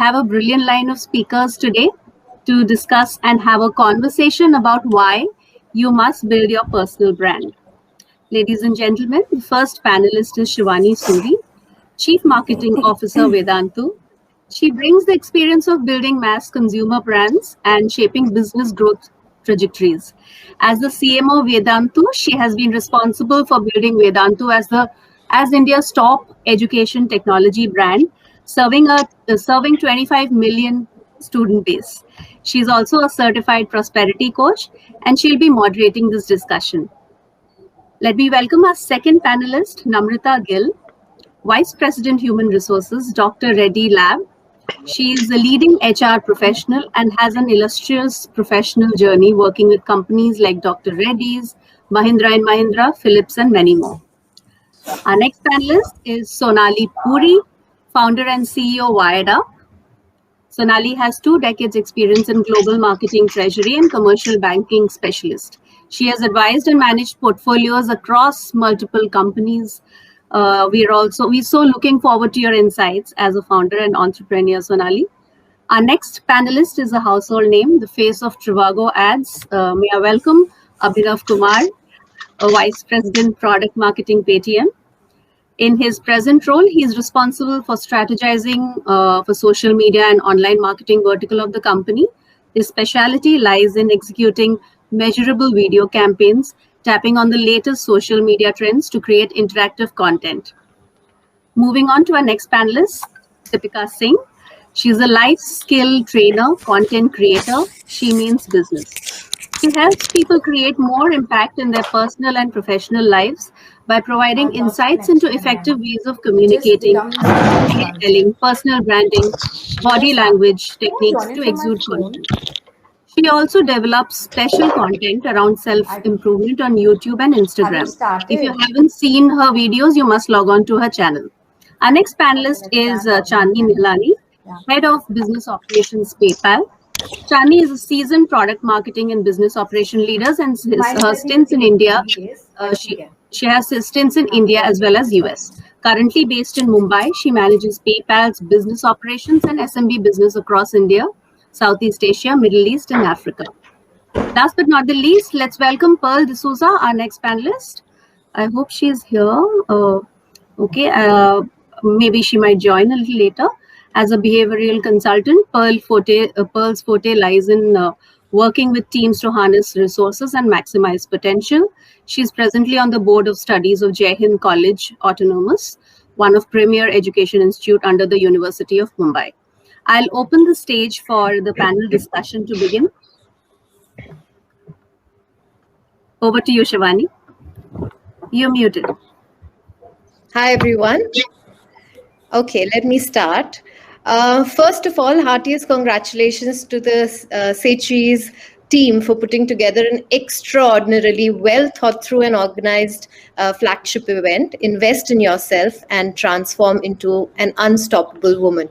have a brilliant line of speakers today to discuss and have a conversation about why you must build your personal brand. Ladies and gentlemen, the first panelist is Shivani Suri, Chief Marketing Officer, Vedantu. She brings the experience of building mass consumer brands and shaping business growth trajectories. As the CMO of Vedantu, she has been responsible for building Vedantu as India's top education technology brand, serving 25 million student base. She is also a certified prosperity coach, and she'll be moderating this discussion. Let me welcome our second panelist, Namrata Gill, Vice President Human Resources, Dr. Reddy Lab. She is a leading HR professional and has an illustrious professional journey working with companies like Dr. Reddy's, Mahindra & Mahindra, Philips, and many more. Our next panelist is Sonali Puri, founder and CEO Wired Up. Sonali has 2 decades experience in global marketing, treasury, and commercial banking specialist. She has advised and managed portfolios across multiple companies. We're so looking forward to your insights as a founder and entrepreneur, Sonali. Our next panelist is a household name, the face of Trivago ads. May I welcome Abhinav Kumar, a Vice President Product Marketing Paytm. In his present role, he is responsible for strategizing for social media and online marketing vertical of the company. His specialty lies in executing measurable video campaigns, tapping on the latest social media trends to create interactive content. Moving on to our next panelist, Deepika Singh. She's a life skill trainer, content creator. She means business. She helps people create more impact in their personal and professional lives by providing insights into effective ways of communicating, storytelling, personal branding, body language techniques to exude content. She also develops special content around self-improvement on YouTube and Instagram. If you haven't seen her videos, you must log on to her channel. Our next panelist is Chandni Milani, Head of Business Operations PayPal. Chandni is a seasoned product marketing and business operation leader, and her stints in India, she has stints in India as well as US. Currently based in Mumbai, she manages PayPal's business operations and SMB business across India, Southeast Asia, Middle East, and Africa. Last but not the least, let's welcome Pearl D'Souza, our next panelist. I hope she's here. Maybe she might join a little later. As a behavioral consultant, Pearl's forte lies in working with teams to harness resources and maximize potential. She's presently on the board of studies of Jai Hind College Autonomous, one of premier education institute under the University of Mumbai. I'll open the stage for the panel discussion to begin. Over to you, Shivani. You're muted. Hi, everyone. Okay, let me start. First of all, heartiest congratulations to the Sechi's team for putting together an extraordinarily well thought through and organized flagship event, Invest in Yourself and Transform into an Unstoppable Woman.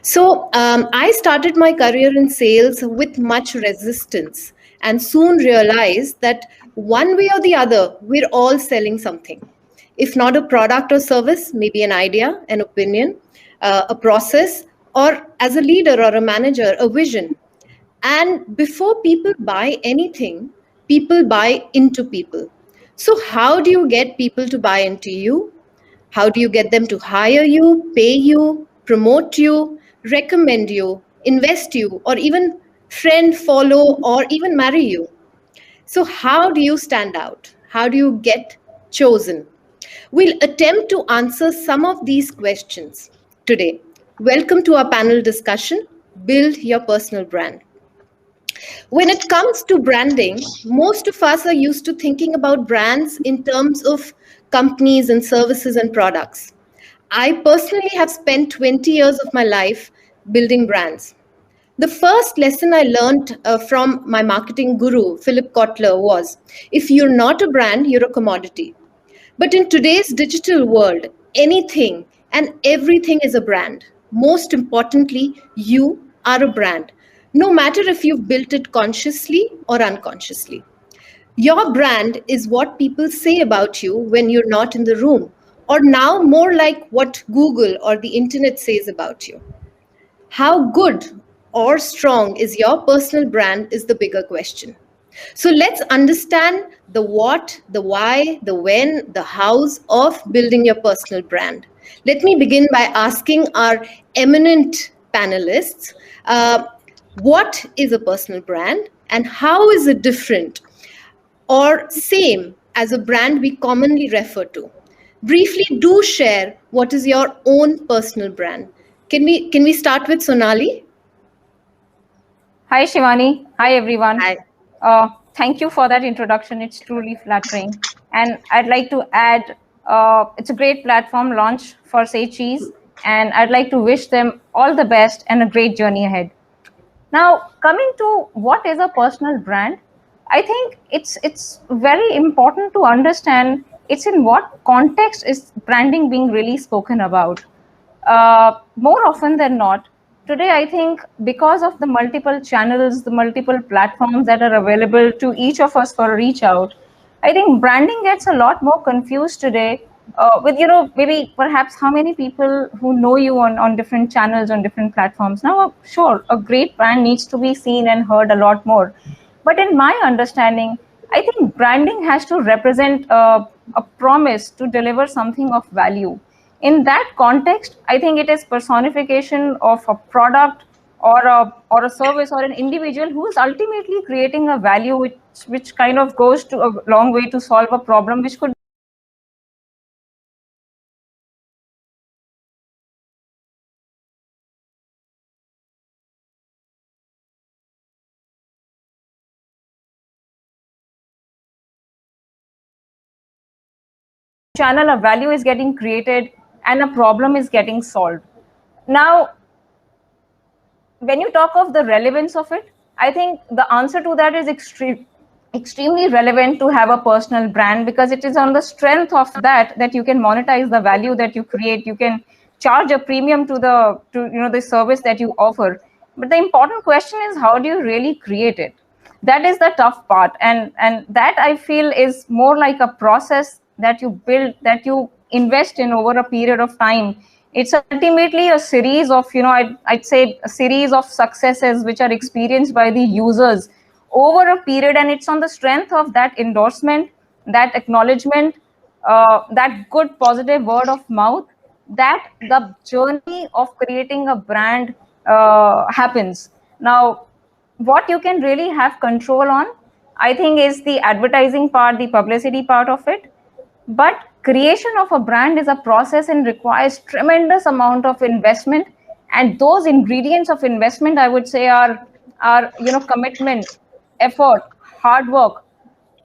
So I started my career in sales with much resistance and soon realized that one way or the other, we're all selling something. If not a product or service, maybe an idea, an opinion, a process, or as a leader or a manager, a vision. And before people buy anything, people buy into people. So how do you get people to buy into you? How do you get them to hire you, pay you, promote you, recommend you, invest you, or even friend, follow, or even marry you? So how do you stand out? How do you get chosen? We'll attempt to answer some of these questions today. Welcome to our panel discussion, Build Your Personal Brand. When it comes to branding, most of us are used to thinking about brands in terms of companies and services and products. I personally have spent 20 years of my life building brands. The first lesson I learned from my marketing guru, Philip Kotler, was if you're not a brand, you're a commodity. But in today's digital world, anything and everything is a brand. Most importantly, you are a brand, no matter if you've built it consciously or unconsciously. Your brand is what people say about you when you're not in the room, or now more like what Google or the internet says about you. How good or strong is your personal brand is the bigger question. So let's understand the what, the why, the when, the hows of building your personal brand. Let me begin by asking our eminent panelists, what is a personal brand and how is it different or same as a brand we commonly refer to? Briefly, do share what is your own personal brand. Can we start with Sonali? Hi, Shivani. Hi, everyone. Hi. Thank you for that introduction. It's truly flattering. And I'd like to add, it's a great platform launch for Say Cheese, and I'd like to wish them all the best and a great journey ahead. Now, coming to what is a personal brand, I think it's very important to understand it's in what context is branding being really spoken about. More often than not, today I think because of the multiple channels, the multiple platforms that are available to each of us for a reach out, I think branding gets a lot more confused today with, maybe perhaps how many people who know you on different channels, on different platforms. Now, sure, a great brand needs to be seen and heard a lot more. But in my understanding, I think branding has to represent a promise to deliver something of value. In that context, I think it is personification of a product or a service or an individual who is ultimately creating a value which kind of goes to a long way to solve a problem which could channel, a value is getting created and a problem is getting solved. Now, when you talk of the relevance of it, I think the answer to that is extremely relevant to have a personal brand, because it is on the strength of that you can monetize the value that you create. You can charge a premium to the service that you offer. But the important question is, how do you really create it? That is the tough part, and that I feel is more like a process that you build, that you invest in over a period of time. It's ultimately a series of, I'd say a series of successes which are experienced by the users over a period, and it's on the strength of that endorsement, that acknowledgement, that good positive word of mouth, that the journey of creating a brand happens. Now, what you can really have control on, I think, is the advertising part, the publicity part of it. But creation of a brand is a process and requires tremendous amount of investment, and those ingredients of investment, I would say, are commitment, effort, hard work,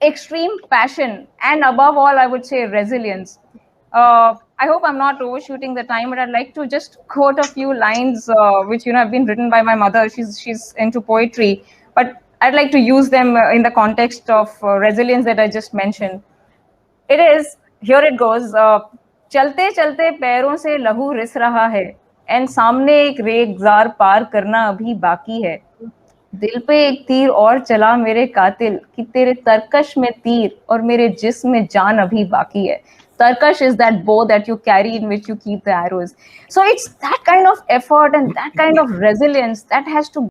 extreme passion, and above all, I would say, resilience. I hope I'm not overshooting the time, but I'd like to just quote a few lines which have been written by my mother. She's into poetry, but I'd like to use them in the context of resilience that I just mentioned. It is, here it goes. चलते चलते पैरों से लहू रिस रहा है, and सामने एक रेगजार पार करना अभी बाकी है. दिल पे एक तीर और चला मेरे कातिल, कि तेरे तरकश में तीर और मेरे जिस्म में जान अभी बाकी है. Tarkash is that bow that you carry in which you keep the arrows. So it's that kind of effort and that kind of resilience that has to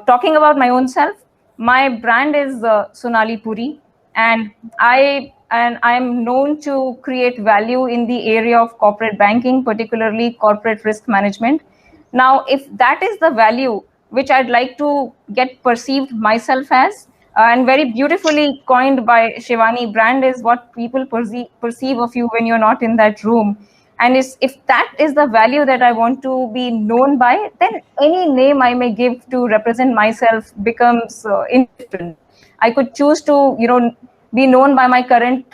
talking about my own self, my brand is Sonali Puri, and I'm known to create value in the area of corporate banking, particularly corporate risk management. Now, if that is the value which I'd like to get perceived myself as, and very beautifully coined by Shivani, brand is what people perceive of you when you're not in that room. And if that is the value that I want to be known by, then any name I may give to represent myself becomes indifferent. I could choose to, be known by my current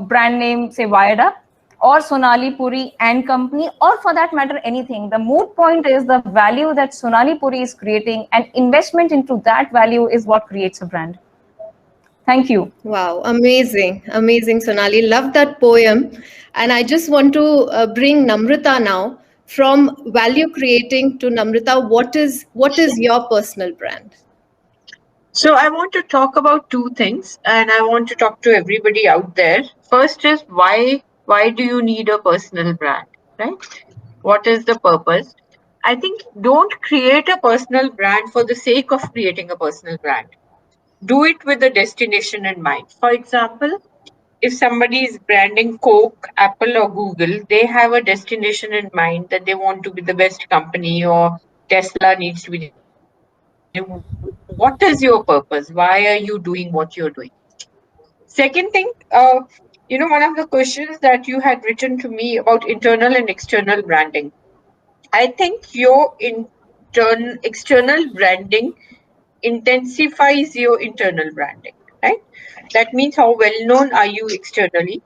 brand name, say Viada, or Sonali Puri and Company, or for that matter, anything. The moot point is the value that Sonali Puri is creating, and investment into that value is what creates a brand. Thank you. Wow, amazing, amazing, Sonali. Love that poem. And I just want to bring Namrata now from value creating to Namrata, what is your personal brand? So I want to talk about two things, and I want to talk to everybody out there. First is why do you need a personal brand, right? What is the purpose? I think don't create a personal brand for the sake of creating a personal brand. Do it with a destination in mind. For example, if somebody is branding Coke, Apple, or Google, they have a destination in mind that they want to be the best company, or Tesla needs to be. What is your purpose? Why are you doing what you're doing? Second thing, one of the questions that you had written to me about internal and external branding. I think your external branding intensifies your internal branding, right? That means how well known are you externally.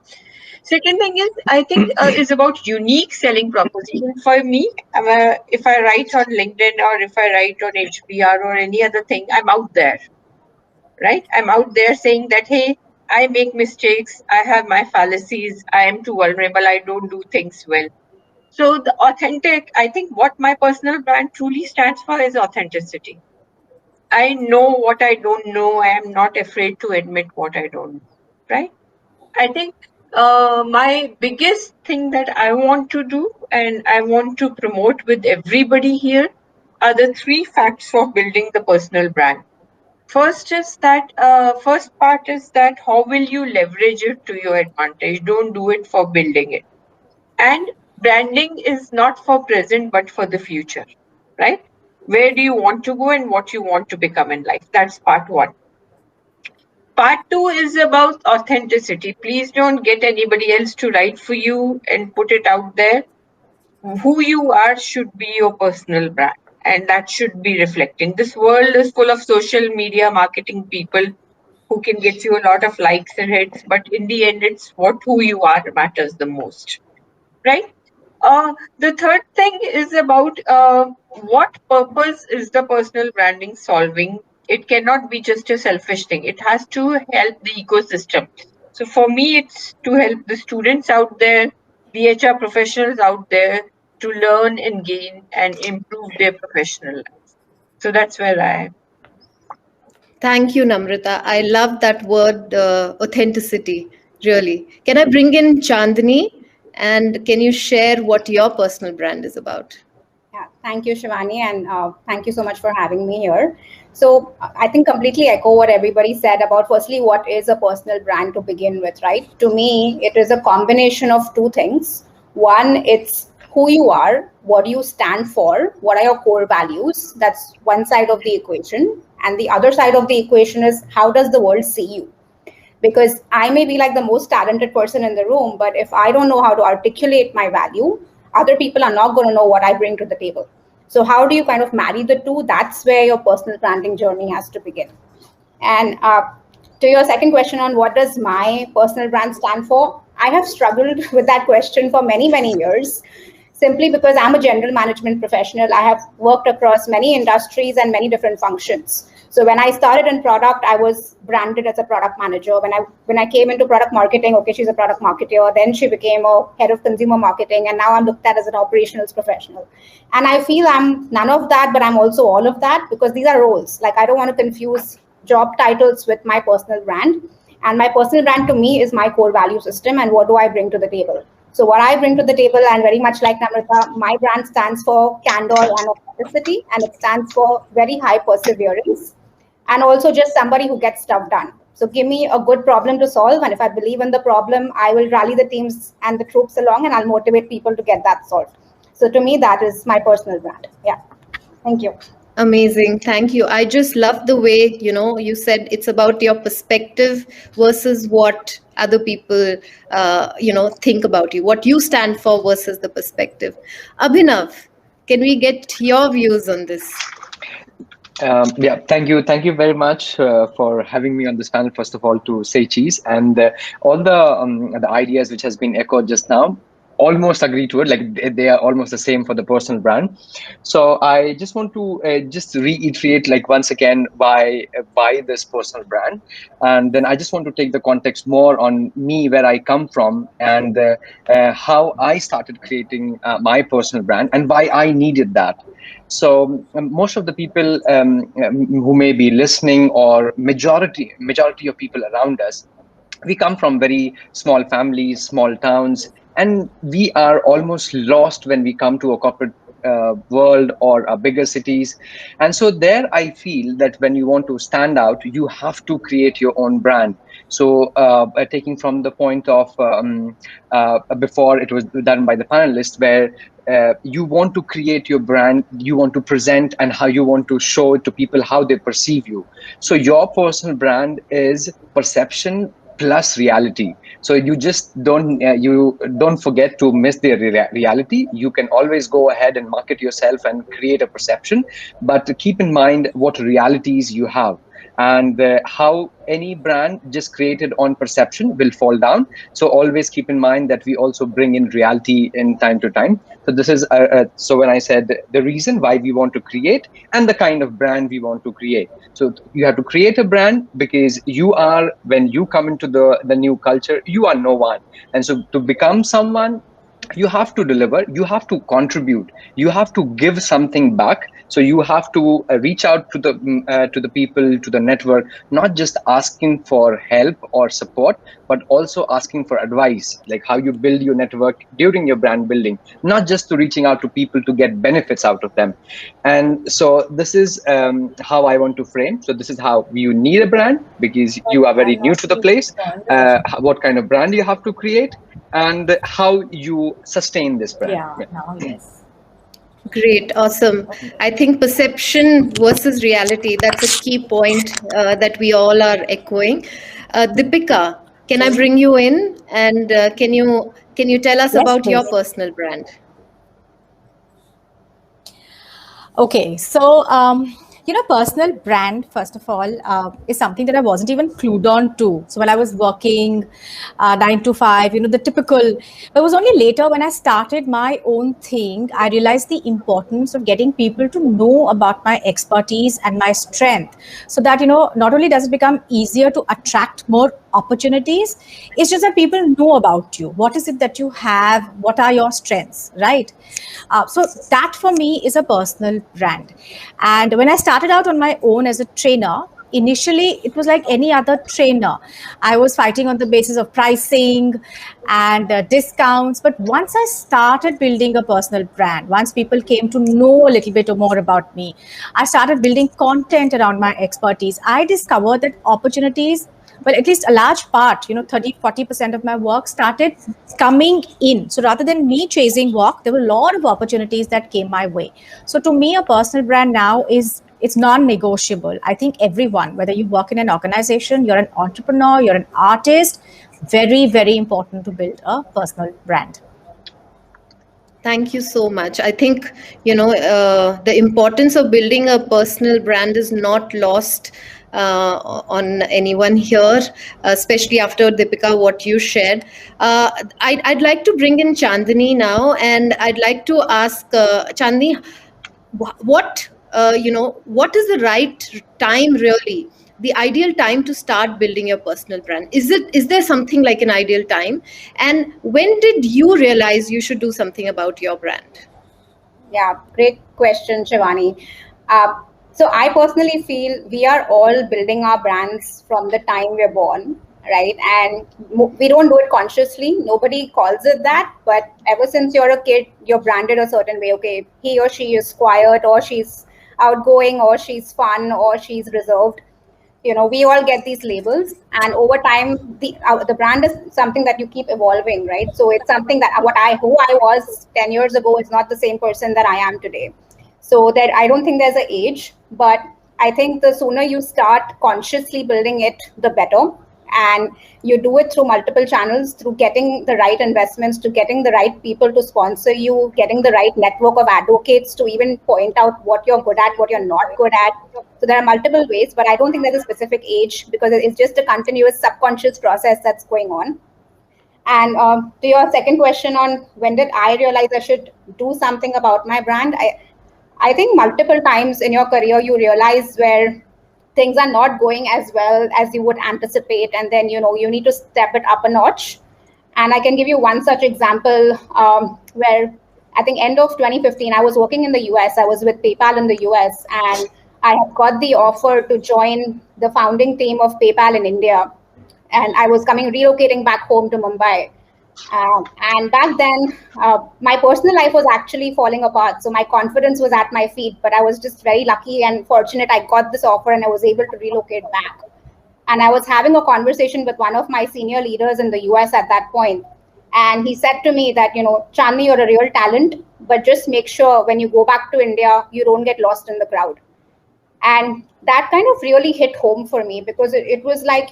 Second thing is, I think is about unique selling proposition. For me, if I write on LinkedIn or if I write on HBR or any other thing, I'm out there, right? I'm out there saying that, hey, I make mistakes, I have my fallacies, I am too vulnerable, I don't do things well. So the authentic, I think what my personal brand truly stands for is authenticity. I know what I don't know. I am not afraid to admit what I don't know, right? I think my biggest thing that I want to do and I want to promote with everybody here are the three facts for building the personal brand. First part is that how will you leverage it to your advantage? Don't do it for building it. And branding is not for present, but for the future, right? Where do you want to go and what you want to become in life? That's part one. Part two is about authenticity. Please don't get anybody else to write for you and put it out there. Who you are should be your personal brand, and that should be reflecting. This world is full of social media marketing people who can get you a lot of likes and hits, but in the end, it's who you are matters the most, right? The third thing is about what purpose is the personal branding solving? It cannot be just a selfish thing. It has to help the ecosystem. So for me, it's to help the students out there, the HR professionals out there to learn and gain and improve their professional life. So that's where I am. Thank you, Namrata. I love that word, authenticity, really. Can I bring in Chandni? And can you share what your personal brand is about? Yeah, thank you, Shivani, and thank you so much for having me here. So I think completely echo what everybody said about firstly, what is a personal brand to begin with, right? To me, it is a combination of two things. One, it's who you are, what do you stand for, what are your core values? That's one side of the equation. And the other side of the equation is how does the world see you? Because I may be like the most talented person in the room, but if I don't know how to articulate my value, other people are not going to know what I bring to the table. So how do you kind of marry the two? That's where your personal branding journey has to begin. And to your second question on what does my personal brand stand for, I have struggled with that question for many, many years, simply because I'm a general management professional. I have worked across many industries and many different functions. So when I started in product, I was branded as a product manager. When I came into product marketing, okay, she's a product marketer. Then she became a head of consumer marketing, and now I'm looked at as an operations professional. And I feel I'm none of that, but I'm also all of that, because these are roles. Like, I don't want to confuse job titles with my personal brand. And my personal brand to me is my core value system and what do I bring to the table. So what I bring to the table, and very much like Namrata, my brand stands for candor and authenticity, and it stands for very high perseverance, and also just somebody who gets stuff done. So give me a good problem to solve, and if I believe in the problem, I will rally the teams and the troops along, and I'll motivate people to get that solved. So to me, that is my personal brand. Yeah. Thank you. Amazing. Thank you. I just love the way, you said it's about your perspective versus what other people, think about you, what you stand for versus the perspective. Abhinav, can we get your views on this? Yeah, thank you. Thank you very much for having me on this panel, first of all, to say cheese and all the ideas which has been echoed just now. almost agree to it. Like they are almost the same for the personal brand. So I just want to just reiterate, like once again, why this personal brand, and then I just want to take the context more on me, where I come from, and how I started creating my personal brand and why I needed that. So most of the people who may be listening, or majority of people around us, we come from very small families, small towns, and we are almost lost when we come to a corporate world or bigger cities. And so there I feel that when you want to stand out, you have to create your own brand. So taking from the point of before it was done by the panelists, where you want to create your brand, you want to present, and how you want to show it to people, how they perceive you. So your personal brand is perception plus reality. So you just don't forget to miss the reality. You can always go ahead and market yourself and create a perception, but keep in mind what realities you have, and how any brand just created on perception will fall down. So always keep in mind that we also bring in reality in time to time. So this is so when I said the reason why we want to create and the kind of brand we want to create. So you have to create a brand because you are, when you come into the new culture, you are no one. And so to become someone, you have to deliver, you have to contribute, you have to give something back. So you have to reach out to the people, to the network, not just asking for help or support, but also asking for advice, like how you build your network during your brand building, not just to reaching out to people to get benefits out of them. And so this is how I want to frame. So this is how you need a brand, because you are very new to the place, what kind of brand you have to create, and how you sustain this brand. Yeah, now yes. Great, awesome. I think perception versus reality, that's a key point that we all are echoing. Deepika, can I bring you in, and can you tell us Yes, about your please. personal brand? Okay, so personal brand, first of all, is something that I wasn't even clued on to. So when I was working 9 to 5, the typical, but it was only later when I started my own thing, I realized the importance of getting people to know about my expertise and my strength, so that, not only does it become easier to attract more opportunities, it's just that people know about you. What is it that you have? What are your strengths, right? So that for me is a personal brand. And when I started out on my own as a trainer, initially it was like any other trainer. I was fighting on the basis of pricing and discounts. But once I started building a personal brand, once people came to know a little bit more about me, I started building content around my expertise. I discovered that opportunities, well, at least a large part, 30-40% of my work started coming in. So rather than me chasing work, there were a lot of opportunities that came my way. So to me, a personal brand now it's non-negotiable. I think everyone, whether you work in an organization, you're an entrepreneur, you're an artist, very, very important to build a personal brand. Thank you so much. I think, the importance of building a personal brand is not lost on anyone here, especially after, Deepika, what you shared. I'd like to bring in Chandni now, and I'd like to ask Chandni, what is the right time, really? The ideal time to start building your personal brand? Is there something like an ideal time? And when did you realize you should do something about your brand? Yeah, great question, Shivani. So I personally feel we are all building our brands from the time we're born, right? And we don't do it consciously. Nobody calls it that. But ever since you're a kid, you're branded a certain way. Okay, he or she is quiet, or she's outgoing, or she's fun, or she's reserved. We all get these labels, and over time, the brand is something that you keep evolving, right? So it's something that who I was 10 years ago is not the same person that I am today. So that I don't think there's an age, but I think the sooner you start consciously building it, the better. And you do it through multiple channels, through getting the right investments, to getting the right people to sponsor you, getting the right network of advocates to even point out what you're good at, what you're not good at. So there are multiple ways, but I don't think there's a specific age, because it's just a continuous subconscious process that's going on. And to your second question on when did I realize I should do something about my brand, I think multiple times in your career you realize where things are not going as well as you would anticipate, and then you need to step it up a notch. And I can give you one such example where I think end of 2015 I was working in the US. I was with PayPal in the US, and I had got the offer to join the founding team of PayPal in India, and I was relocating back home to Mumbai. And back then, my personal life was actually falling apart. So my confidence was at my feet, but I was just very lucky and fortunate. I got this offer and I was able to relocate back. And I was having a conversation with one of my senior leaders in the US at that point. And he said to me that, Chandni, you're a real talent, but just make sure when you go back to India, you don't get lost in the crowd. And that kind of really hit home for me, because it was like,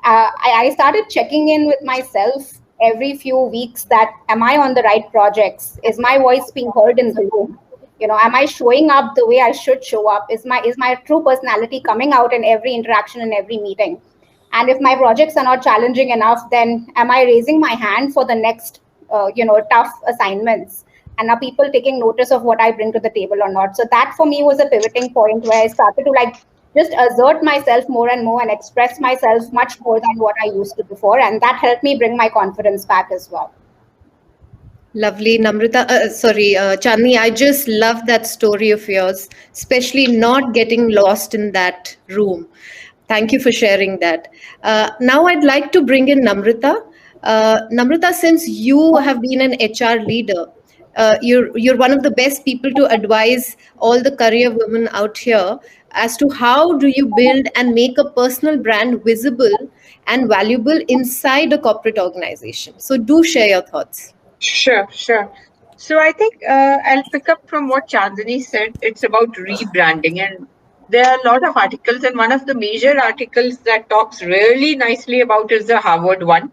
I started checking in with myself every few weeks that, am I on the right projects? Is my voice being heard in the room? Am I showing up the way I should show up? Is my true personality coming out in every interaction and every meeting? And if my projects are not challenging enough, then am I raising my hand for the next, tough assignments? And are people taking notice of what I bring to the table or not? So that for me was a pivoting point where I started to just assert myself more and more and express myself much more than what I used to before. And that helped me bring my confidence back as well. Lovely, Namrata. Chandni, I just love that story of yours, especially not getting lost in that room. Thank you for sharing that. Now I'd like to bring in Namrata. Namrata, since you have been an HR leader, you're one of the best people to advise all the career women out here as to how do you build and make a personal brand visible and valuable inside a corporate organization. So do share your thoughts. Sure. So I think I'll pick up from what Chandni said. It's about rebranding, and there are a lot of articles, and one of the major articles that talks really nicely about is the Harvard one.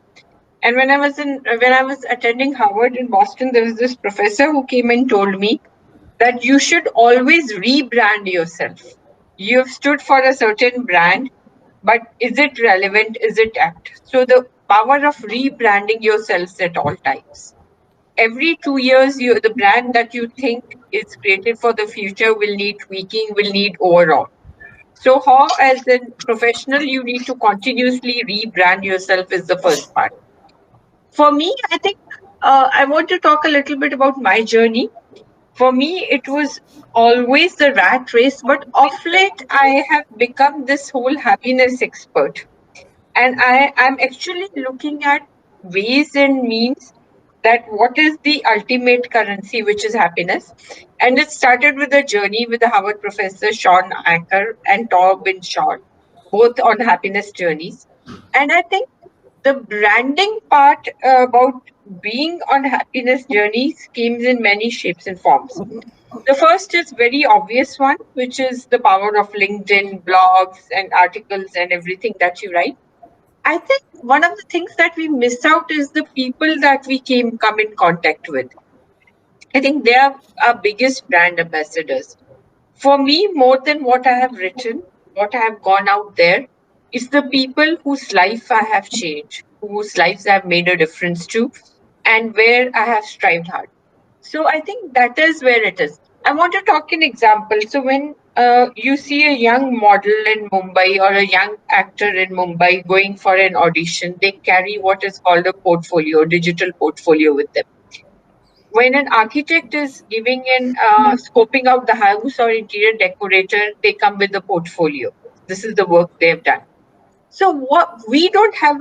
And when I was attending Harvard in Boston, there was this professor who came and told me that you should always rebrand yourself. You've stood for a certain brand, but is it relevant? Is it apt? So the power of rebranding yourselves at all times. Every 2 years, the brand that you think is created for the future will need tweaking, will need overall. So how, as a professional, you need to continuously rebrand yourself is the first part. For me, I think I want to talk a little bit about my journey. For me, it was always the rat race, but of late, I have become this whole happiness expert. And I'm actually looking at ways and means that what is the ultimate currency, which is happiness. And it started with a journey with the Harvard professor Sean Anker and Tobin Shaw, both on happiness journeys. And I think the branding part about being on happiness journeys comes in many shapes and forms. The first is very obvious one, which is the power of LinkedIn, blogs, and articles and everything that you write. I think one of the things that we miss out is the people that we come in contact with. I think they are our biggest brand ambassadors. For me, more than what I have written, what I have gone out there, is the people whose life I have changed, whose lives I have made a difference to, and where I have strived hard. So I think that is where it is. I want to talk an example. So when you see a young model in Mumbai or a young actor in Mumbai going for an audition, they carry what is called a portfolio, digital portfolio with them. When an architect is giving in scoping out the house or interior decorator, they come with a portfolio. This is the work they've done. So what we don't have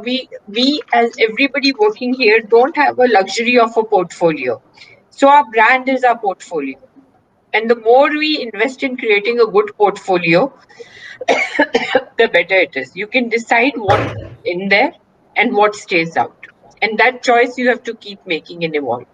we as everybody working here don't have a luxury of a portfolio. So our brand is our portfolio. And the more we invest in creating a good portfolio, the better it is. You can decide what's in there and what stays out. And that choice you have to keep making and evolve.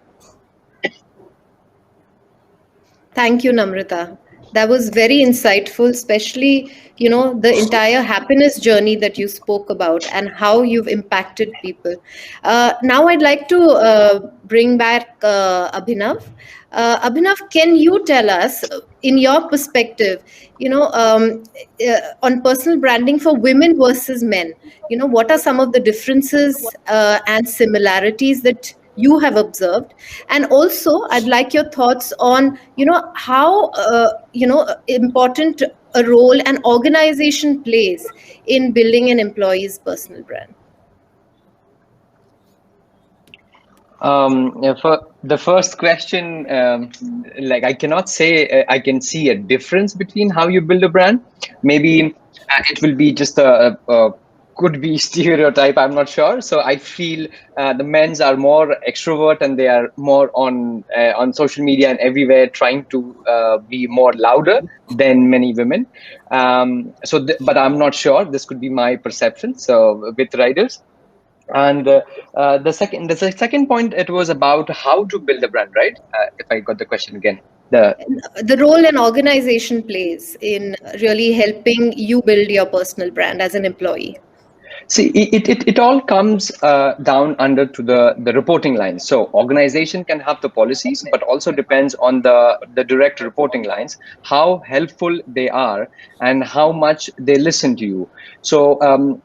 Thank you, Namrata. That was very insightful, especially, the entire happiness journey that you spoke about and how you've impacted people. Now I'd like to bring back Abhinav. Abhinav, can you tell us, in your perspective, on personal branding for women versus men, what are some of the differences and similarities that you have observed? And also, I'd like your thoughts on, how, important a role an organization plays in building an employee's personal brand. For the first question, like I cannot say I can see a difference between how you build a brand. Maybe it will be just could be stereotype. I'm not sure. So I feel the men's are more extrovert and they are more on social media and everywhere trying to be more louder than many women. But I'm not sure. This could be my perception. So with riders. And the second point, it was about how to build a brand, right? If I got the question again. The role an organization plays in really helping you build your personal brand as an employee. See, it all comes down under to the reporting lines. So organization can have the policies, but also depends on the direct reporting lines, how helpful they are and how much they listen to you. So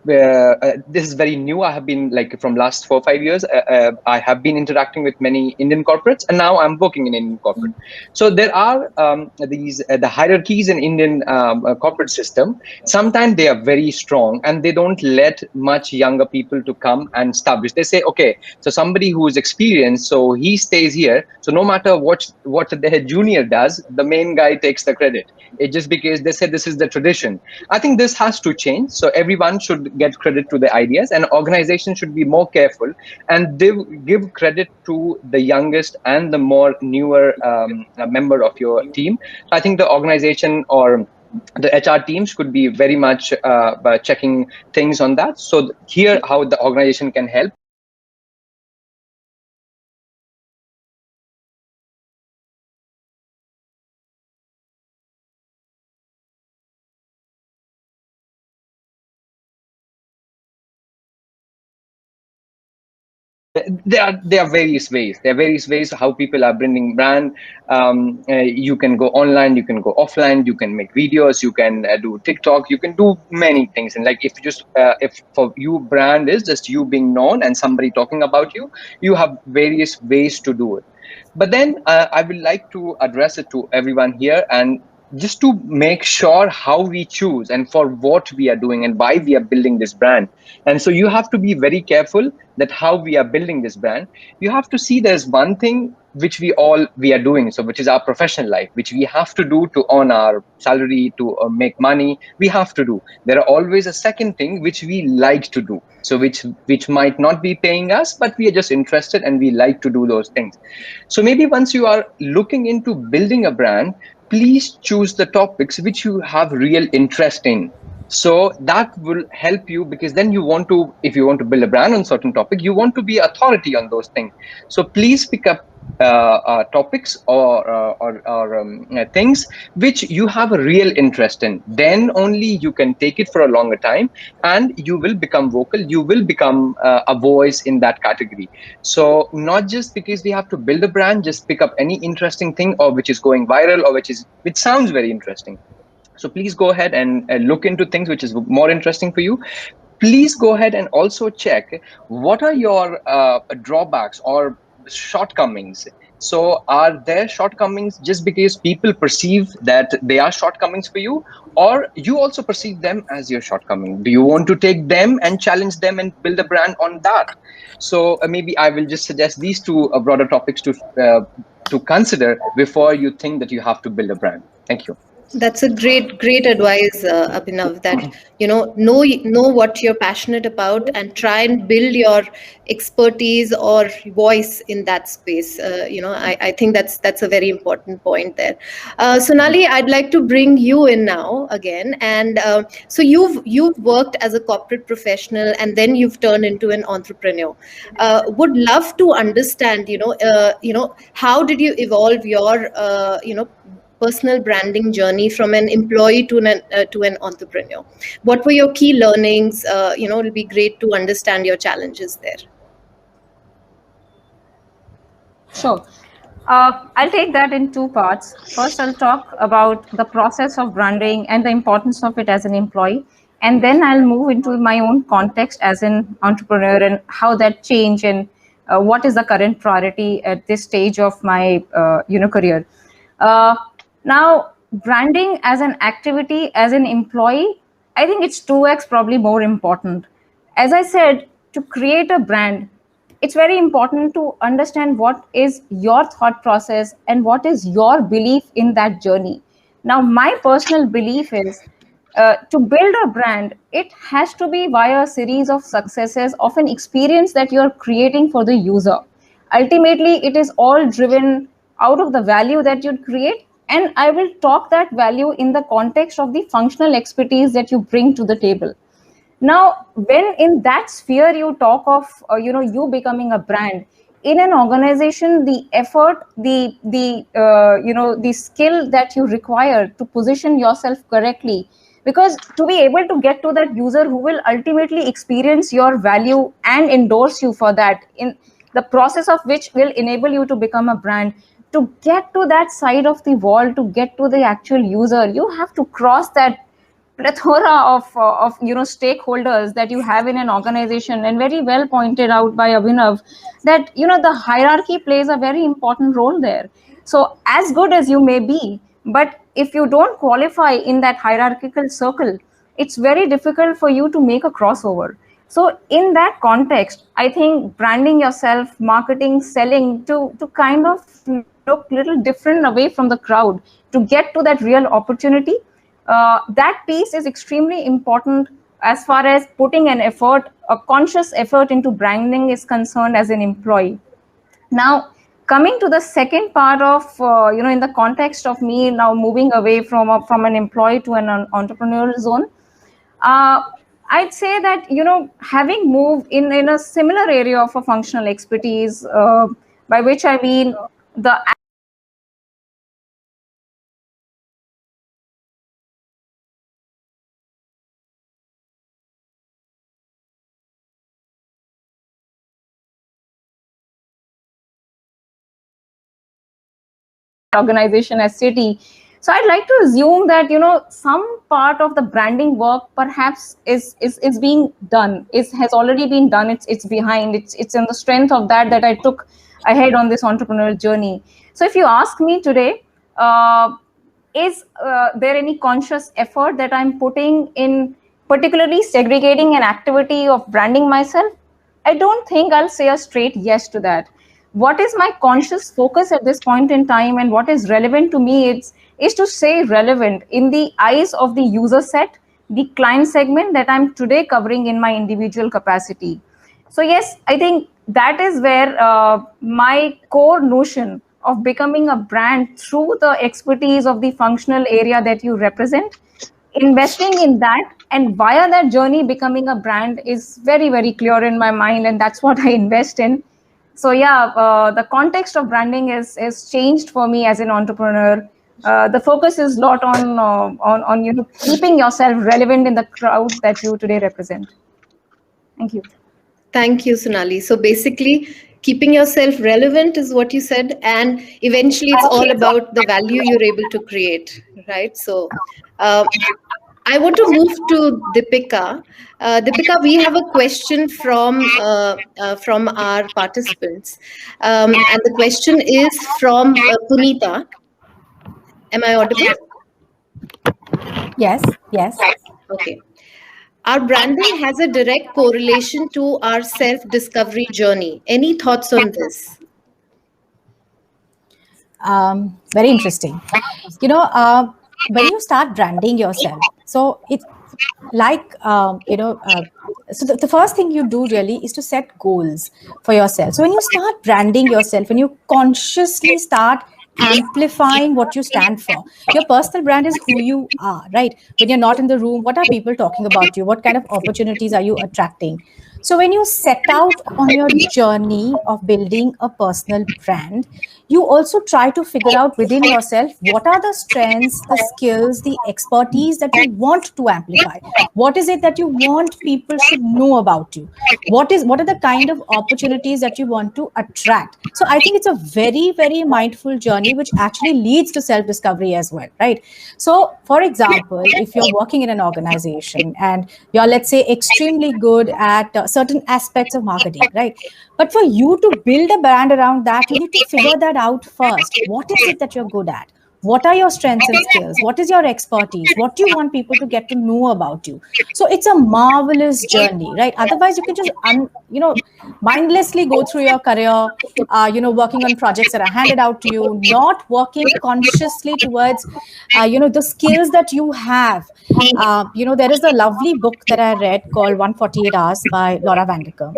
this is very new. I have been like from last 4 or 5 years, I have been interacting with many Indian corporates, and now I'm working in Indian corporate. So there are these the hierarchies in Indian corporate system. Sometimes they are very strong, and they don't let much younger people to come and establish. They say, okay, so somebody who is experienced, so he stays here. So no matter what the junior does, the main guy takes the credit. It just because they said this is the tradition. I think this has to change. So everyone should get credit to the ideas, and organizations should be more careful and give credit to the youngest and the more newer member of your team. I think the organization or the HR teams could be very much checking things on that. So here, how the organization can help. There are various ways. There are various ways how people are building brand. You can go online, you can go offline, you can make videos, you can do TikTok, you can do many things. And like if for you brand is just you being known and somebody talking about you, you have various ways to do it. But then I would like to address it to everyone here, and just to make sure how we choose and for what we are doing and why we are building this brand. And so you have to be very careful that how we are building this brand. You have to see there's one thing which we are doing, so which is our professional life, which we have to do to earn our salary, to make money. We have to do. There are always a second thing which we like to do, so which might not be paying us, but we are just interested and we like to do those things. So maybe once you are looking into building a brand, please choose the topics which you have real interest in. So that will help you, because then if you want to build a brand on certain topic, you want to be authority on those things. So please pick up topics or things which you have a real interest in. Then only you can take it for a longer time, and you will become vocal. You will become a voice in that category. So not just because we have to build a brand, just pick up any interesting thing or which is going viral or which sounds very interesting. So please go ahead and look into things which is more interesting for you. Please go ahead and also check what are your drawbacks or shortcomings. So are there shortcomings just because people perceive that they are shortcomings for you, or you also perceive them as your shortcoming? Do you want to take them and challenge them and build a brand on that? So maybe I will just suggest these two broader topics to consider before you think that you have to build a brand. Thank you. That's a great advice, Abhinav, that, know what you're passionate about and try and build your expertise or voice in that space. I think that's a very important point there. Sonali, I'd like to bring you in now again. And so you've worked as a corporate professional and then you've turned into an entrepreneur. Would love to understand, how did you evolve your, personal branding journey from an employee to an entrepreneur? What were your key learnings? It'll be great to understand your challenges there. Sure. I'll take that in two parts. First, I'll talk about the process of branding and the importance of it as an employee. And then I'll move into my own context as an entrepreneur and how that changed and what is the current priority at this stage of my career. Now, branding as an activity, as an employee, I think it's 2x probably more important. As I said, to create a brand, it's very important to understand what is your thought process and what is your belief in that journey. Now, my personal belief is to build a brand, it has to be via a series of successes of an experience that you're creating for the user. Ultimately, it is all driven out of the value that you create. And I will talk that value in the context of the functional expertise that you bring to the table. Now, when in that sphere you talk of you becoming a brand in an organization, the effort, the skill that you require to position yourself correctly, because to be able to get to that user who will ultimately experience your value and endorse you for that, in the process of which will enable you to become a brand, to get to that side of the wall, to get to the actual user, you have to cross that plethora of stakeholders that you have in an organization. And very well pointed out by Abhinav that the hierarchy plays a very important role there. So as good as you may be, but if you don't qualify in that hierarchical circle, it's very difficult for you to make a crossover. So in that context, I think branding yourself, marketing, selling to kind of look a little different away from the crowd to get to that real opportunity, that piece is extremely important as far as putting an effort, a conscious effort into branding is concerned as an employee. Now, coming to the second part of, in the context of me now moving away from an employee to an entrepreneurial zone, I'd say that, having moved in a similar area of a functional expertise, by which I mean the organization as Citi. So I'd like to assume that some part of the branding work perhaps is being done, has already been done. It's behind. It's in the strength of that I took ahead on this entrepreneurial journey. So if you ask me today, is there any conscious effort that I'm putting in, particularly segregating an activity of branding myself? I don't think I'll say a straight yes to that. What is my conscious focus at this point in time and what is relevant to me is to stay relevant in the eyes of the user set, the client segment that I'm today covering in my individual capacity. So yes, I think that is where my core notion of becoming a brand through the expertise of the functional area that you represent, investing in that and via that journey becoming a brand is very, very clear in my mind, and that's what I invest in. So yeah, the context of branding is changed for me as an entrepreneur. The focus is a lot on keeping yourself relevant in the crowd that you today represent. Thank you. Thank you, Sonali. So basically, keeping yourself relevant is what you said, and eventually it's all about the value you're able to create, right? So I want to move to Deepika. Deepika, we have a question from our participants, and the question is from Punita. Am I audible? Yes. Okay. Our branding has a direct correlation to our self-discovery journey. Any thoughts on this? Very interesting. When you start branding yourself, so it's like, so the first thing you do really is to set goals for yourself. So when you start branding yourself, when you consciously start amplifying what you stand for, your personal brand is who you are, right? When you're not in the room, what are people talking about you? What kind of opportunities are you attracting? So when you set out on your journey of building a personal brand, you also try to figure out within yourself what are the strengths, the skills, the expertise that you want to amplify. What is it that you want people should know about you? What are the kind of opportunities that you want to attract? So I think it's a very, very mindful journey which actually leads to self-discovery as well, right? So for example, if you're working in an organization and you're, let's say, extremely good at certain aspects of marketing, right? But for you to build a brand around that, you need to figure that out first. What is it that you're good at? What are your strengths and skills? What is your expertise? What do you want people to get to know about you? So it's a marvelous journey, right? Otherwise, you can just, mindlessly go through your career, working on projects that are handed out to you, not working consciously towards, the skills that you have. There is a lovely book that I read called 148 Hours by Laura Vanderkam.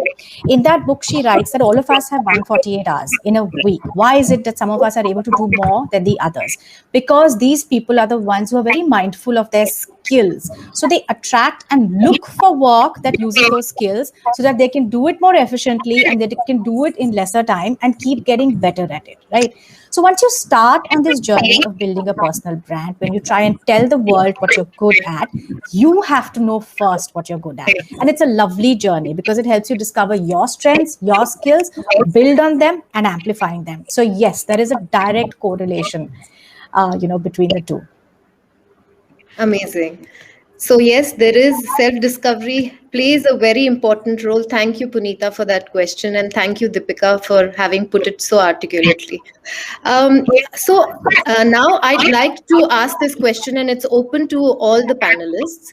In that book, she writes that all of us have 148 hours in a week. Why is it that some of us are able to do more than the others? Because these people are the ones who are very mindful of their skills. So they attract and look for work that uses those skills so that they can do it more efficiently and they can do it in lesser time and keep getting better at it, right? So once you start on this journey of building a personal brand, when you try and tell the world what you're good at, you have to know first what you're good at. And it's a lovely journey because it helps you discover your strengths, your skills, build on them and amplifying them. So yes, there is a direct correlation, between the two. Amazing. So yes, there is self-discovery plays a very important role. Thank you, Punita, for that question. And thank you, Deepika, for having put it so articulately. So now I'd like to ask this question, and it's open to all the panelists.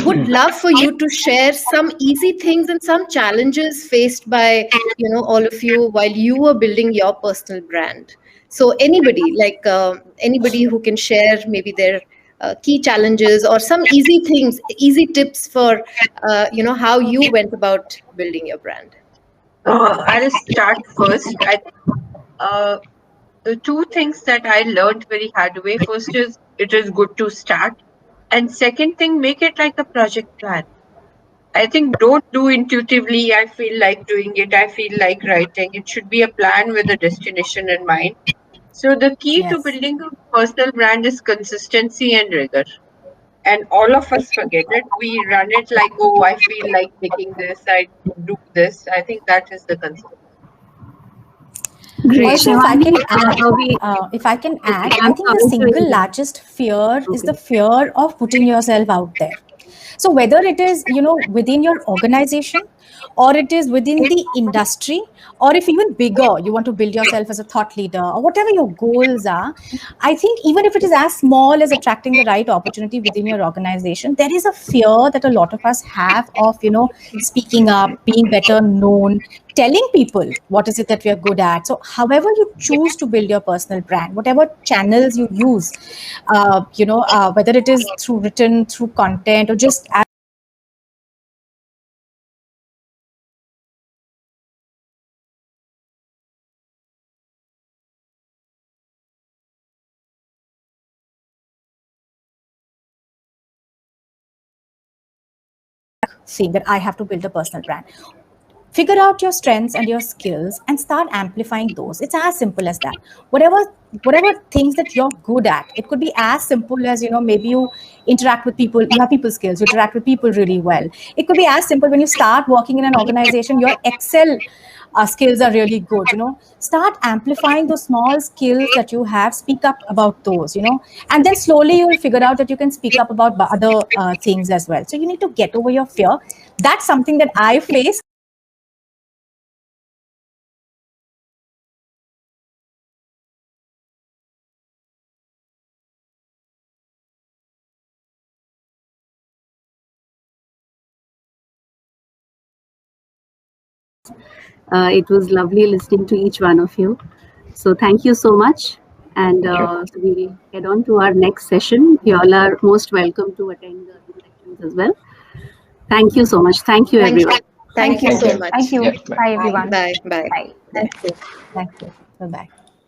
Would love for you to share some easy things and some challenges faced by, all of you while you were building your personal brand. So anybody, anybody who can share maybe their key challenges or some easy things, easy tips for, how you went about building your brand. I'll start first. The two things that I learned very hard way. First is it is good to start. And second thing, make it like a project plan. I think don't do intuitively. I feel like doing it. I feel like writing. It should be a plan with a destination in mind. So the key to building a personal brand is consistency and rigor. And all of us forget it. We run it like, oh, I feel like making this, I do this. I think that is the concept. Great. Also, if I can add, I think the single largest fear is the fear of putting yourself out there. So whether it is, within your organization, or it is within the industry, or if even bigger, you want to build yourself as a thought leader, or whatever your goals are, I think even if it is as small as attracting the right opportunity within your organization, there is a fear that a lot of us have of, speaking up, being better known, telling people what is it that we are good at. So however you choose to build your personal brand, whatever channels you use, whether it is through written, through content, or just saying that I have to build a personal brand. Figure out your strengths and your skills and start amplifying those. It's as simple as that. Whatever things that you're good at, it could be as simple as, maybe you interact with people, you have people skills, you interact with people really well. It could be as simple when you start working in an organization, your Excel skills are really good, start amplifying those small skills that you have, speak up about those, and then slowly you'll figure out that you can speak up about other things as well. So you need to get over your fear. That's something that I faced. It was lovely listening to each one of you. So thank you so much. And so we'll head on to our next session. You all are most welcome to attend the sessions as well. Thank you so much. Thank you, everyone. Thank you so much. Thank you. Yeah, bye, everyone. Bye. Bye. Bye. Thank you. Bye-bye.